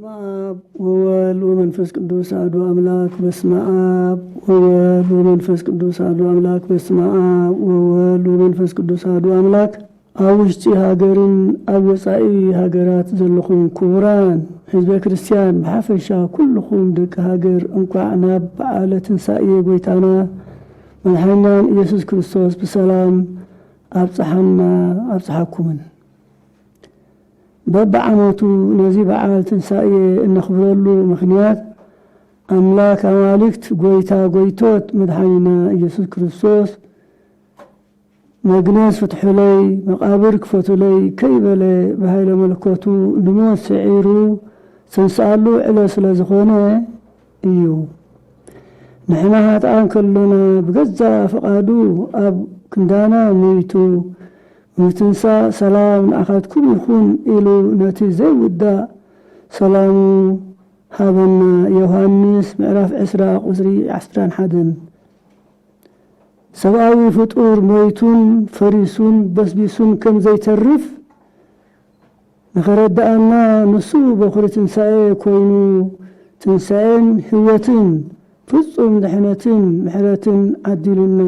አብ ወወልድ ወመንፈስ ቅዱስ አሐዱ አምላክ በስመ አብ ወወልድ ወመንፈስ ቅዱስ አሐዱ አምላክ በስመ አብ ወወልድ ወመንፈስ ቅዱስ አሐዱ አምላክ። ኣብ ውሽጢ ሃገርን ኣብ ወፃኢ ሃገራት ዘለኹም ክቡራን ህዝበ ክርስቲያን ብሓፈሻ ኩልኹም ደቂ ሃገር እንኳዕ ናብ በዓለ ትንሳኤ ጎይታና መድሓኒናን ኢየሱስ ክርስቶስ ብሰላም ኣብፅሓኩምን። በብዓመቱ ነዚ በዓል ትንሳኤ እነኽብረሉ ምኽንያት ኣምላክ ኣማልክት ጎይታ ጎይቶት መድሓኒና ኢየሱስ ክርስቶስ መግነዝ ፍትሑለይ መቃብር ክፈቱለይ ከይበለ ብሃይለ መለኮቱ ንሞት ስዒሩ ተንስኣሉ ዕለ ስለ ዝኾነ እዩ። ንሕና ሃጥኣን ከሎና ብገዛ ፈቓዱ ኣብ ክንዳና ሞይቱ ምትንሳእ ሰላም ንኣኻትኩም ይኹን ኢሉ ነቲ ዘይውዳእ ሰላሙ ሃበና። ዮሃንስ ምዕራፍ 10 ቁፅሪ 11 ሰብኣዊ ፍጡር ሞይቱን ፈሪሱን በስቢሱን ከም ዘይተርፍ ንኸረዳእና ንሱ በኹሪ ትንሳኤ ኮይኑ ትንሳኤን ህይወትን ፍጹም ድሕነትን ምሕረትን ዓዲሉና።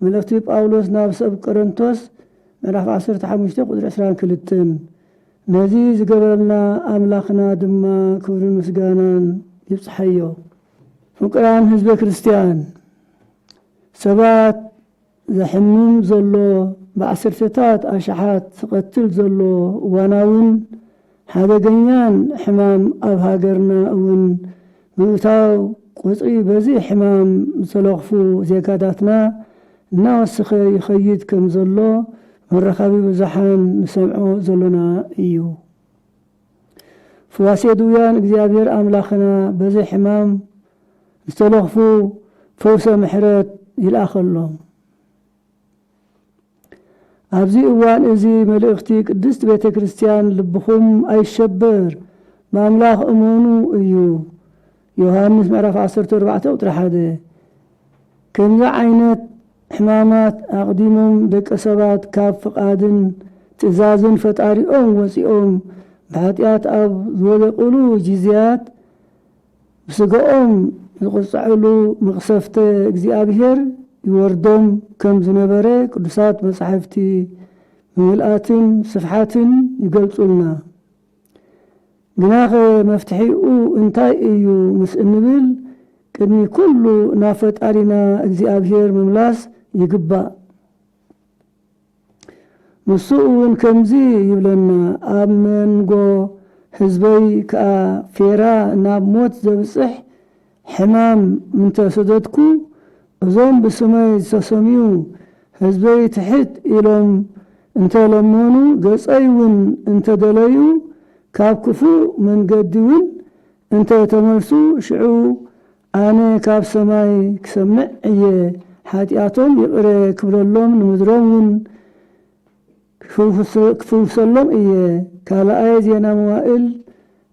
መልእኽቲ ጳውሎስ ናብ ሰብ ቆሮንቶስ ምዕራፍ 15 ቁፅሪ 22 ነዚ ዝገበረልና ኣምላኽና ድማ ክብርን ምስጋናን ይብፅሐዮ። ፍቁራን ህዝበ ክርስቲያን ሰባት ዘሕምም ዘሎ ብዓሰርተታት ኣሽሓት ዝቐትል ዘሎ እዋናውን ሓደገኛን ሕማም ኣብ ሃገርና እውን ምእታው ቁፅሪ በዚ ሕማም ዝተለኽፉ ዜጋታትና እናወስኸ ይኸይድ ከም ዘሎ መራኸቢ ብዙሓን ንሰምዖ ዘለና እዩ። ፍዋሴ ድውያን እግዚኣብሔር ኣምላኽና በዚ ሕማም ዝተለኽፉ ፈውሰ ምሕረት ይልኣኸሎም። ኣብዚ እዋን እዚ መልእኽቲ ቅድስት ቤተ ክርስቲያን ልብኹም ኣይሸበር ብኣምላኽ እመኑ እዩ። ዮሃንስ ምዕራፍ 14 ቁጥሪ 1 ከምዚ ዓይነት ሕማማት ኣቕዲሞም ደቀ ሰባት ካብ ፍቓድን ትእዛዝን ፈጣሪኦም ወፂኦም ብኃጢአት ኣብ ዝወደቕሉ ጊዜያት ብስጋኦም ዝቕፅዕሉ መቕሰፍተ እግዚኣብሔር ይወርዶም ከም ዝነበረ ቅዱሳት መጻሕፍቲ ብምልኣትን ስፍሓትን ይገልጹልና። ግናኸ መፍትሒኡ እንታይ እዩ ምስ እንብል ቅድሚ ኩሉ ናብ ፈጣሪና እግዚኣብሔር ምምላስ ይግባእ። ንሱ እውን ከምዚ ይብለና፣ ኣብ መንጎ ህዝበይ ከዓ ፌራ ናብ ሞት ዘብፅሕ ሕማም እንተሰደድኩ እዞም ብስመይ ዝተሰምዩ ህዝበይ ትሕት ኢሎም እንተለመኑ ገጸይ እውን እንተደለዩ ካብ ክፉእ መንገዲ እውን እንተተመልሱ ሽዑ ኣነ ካብ ሰማይ ክሰምዕ እየ ሓጢአቶም ይቕረ ክብለሎም ንምድሮም እውን ክፍውሰሎም እየ። ካልኣይ ዜና መዋዕል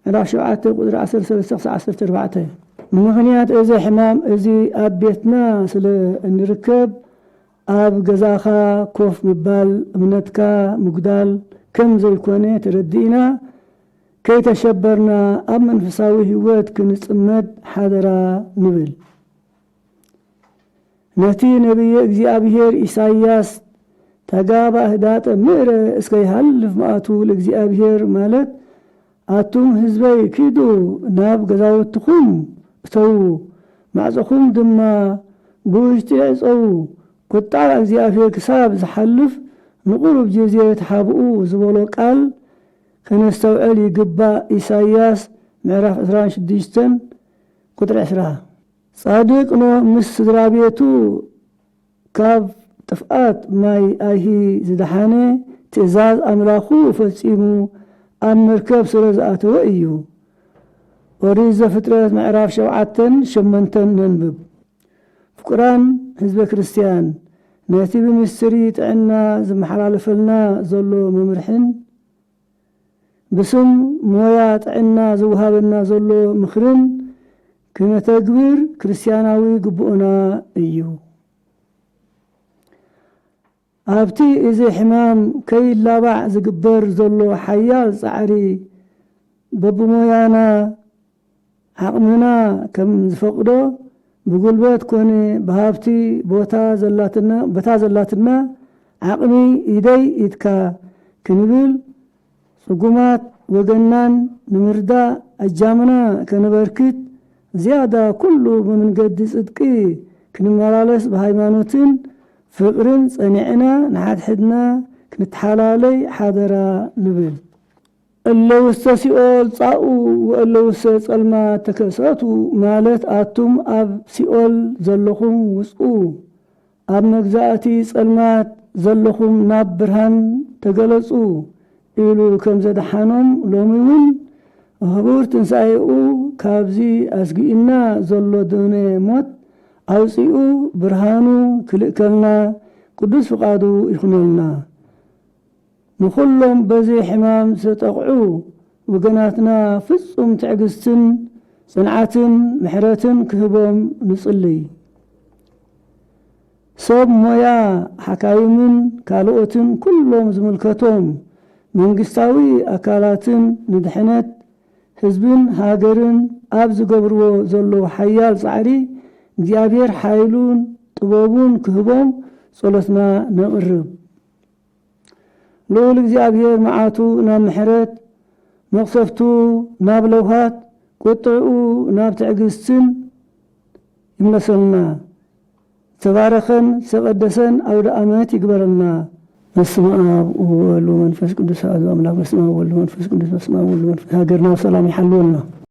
ምዕራፍ 7 ቁፅሪ 13-14 ንምኽንያት እዚ ሕማም እዚ ኣብ ቤትና ስለ እንርከብ ኣብ ገዛኻ ኮፍ ምባል እምነትካ ምጉዳል ከም ዘይኮነ ተረዲእና ከይተሸበርና ኣብ መንፈሳዊ ህይወት ክንጽመድ ሓደራ ንብል። ነቲ ነቢየ እግዚኣብሔር ኢሳይያስ ተጋባእ ህዳጠ ምዕረ እስከ ይሃልፍ መኣቱ ለእግዚኣብሔር ማለት ኣቱም ህዝበይ ኪዱ ናብ ገዛውትኹም እተዉ ማዕፀኹም ድማ ብውሽጢ ዕፀው ቁጣ እግዚኣብሔር ክሳብ ዝሓልፍ ንቑሩብ ጊዜ ተሓብኡ ዝበሎ ቃል ከነስተውዕል ይግባእ። ኢሳይያስ ምዕራፍ 26 ቁጥሪ 20 ጻድቅ ኖህ ምስ ስድራ ቤቱ ካብ ጥፍኣት ማይ ኣይሂ ዝደሓነ ትእዛዝ ኣምላኹ ፈጺሙ ኣብ መርከብ ስለ ዝኣተወ እዩ። ኦሪት ዘፍጥረት ምዕራፍ 7-8 ነንብብ። ፍቁራን ህዝበ ክርስቲያን ነቲ ብምስጢሪ ጥዕና ዝመሓላለፈልና ዘሎ መምርሕን ብስም ሞያ ጥዕና ዝውሃበና ዘሎ ምኽርን ክነተግብር ክርስቲያናዊ ግቡእና እዩ። ኣብቲ እዚ ሕማም ከይላባዕ ዝግበር ዘሎ ሓያል ፃዕሪ ببمويانا عقمنا كم زفقدو بقلبت كوني بهابتي بتا زلاتنا عقمي إيدي إدكا كنبل صقومات وقنان نمردا أجامنا كنبركت زيادة كله من قد صدقي كنمرالس بهايمانوتين فقرن صنعنا نحد حدنا كنتحالالي حاضرا نبل اللو سيئول صاقو واللو سيئلما تكساتو مالت آتم أب سيئول زلخم وسقو أب مجزاتي سيئلمات زلخم ناب برهان تقلصو إلو كم زد حانم لوميون هبور تنسايقو كابزي أسقئنا زلو دوني موت أوسيقو برهانو كلئكلنا قدس فقادو إخنالنا نخلهم بزي حمام ستقعو وقناتنا فصم تعقستن صنعاتن محراتن كهبهم نصلي صوب مويا حكايمن كالوتن كلهم زملكتهم من قستاوي أكالاتن ندحنت حزبن هاجرن أبز قبرو زلو حيال صعري ديابير حايلون طبابون كهبهم صلتنا نقرب لول እግዚአብሔር معاتو ناب محرت مقصفتو ناب لوهات قطعو ناب تعقستن يمثلنا تبارخن سقدسن أو دأمات يقبلنا بسم الله والمنفس قدس هذا أملاك بسم الله والمنفس قدس بسم الله والمنفس هاجرنا وسلام يحلولنا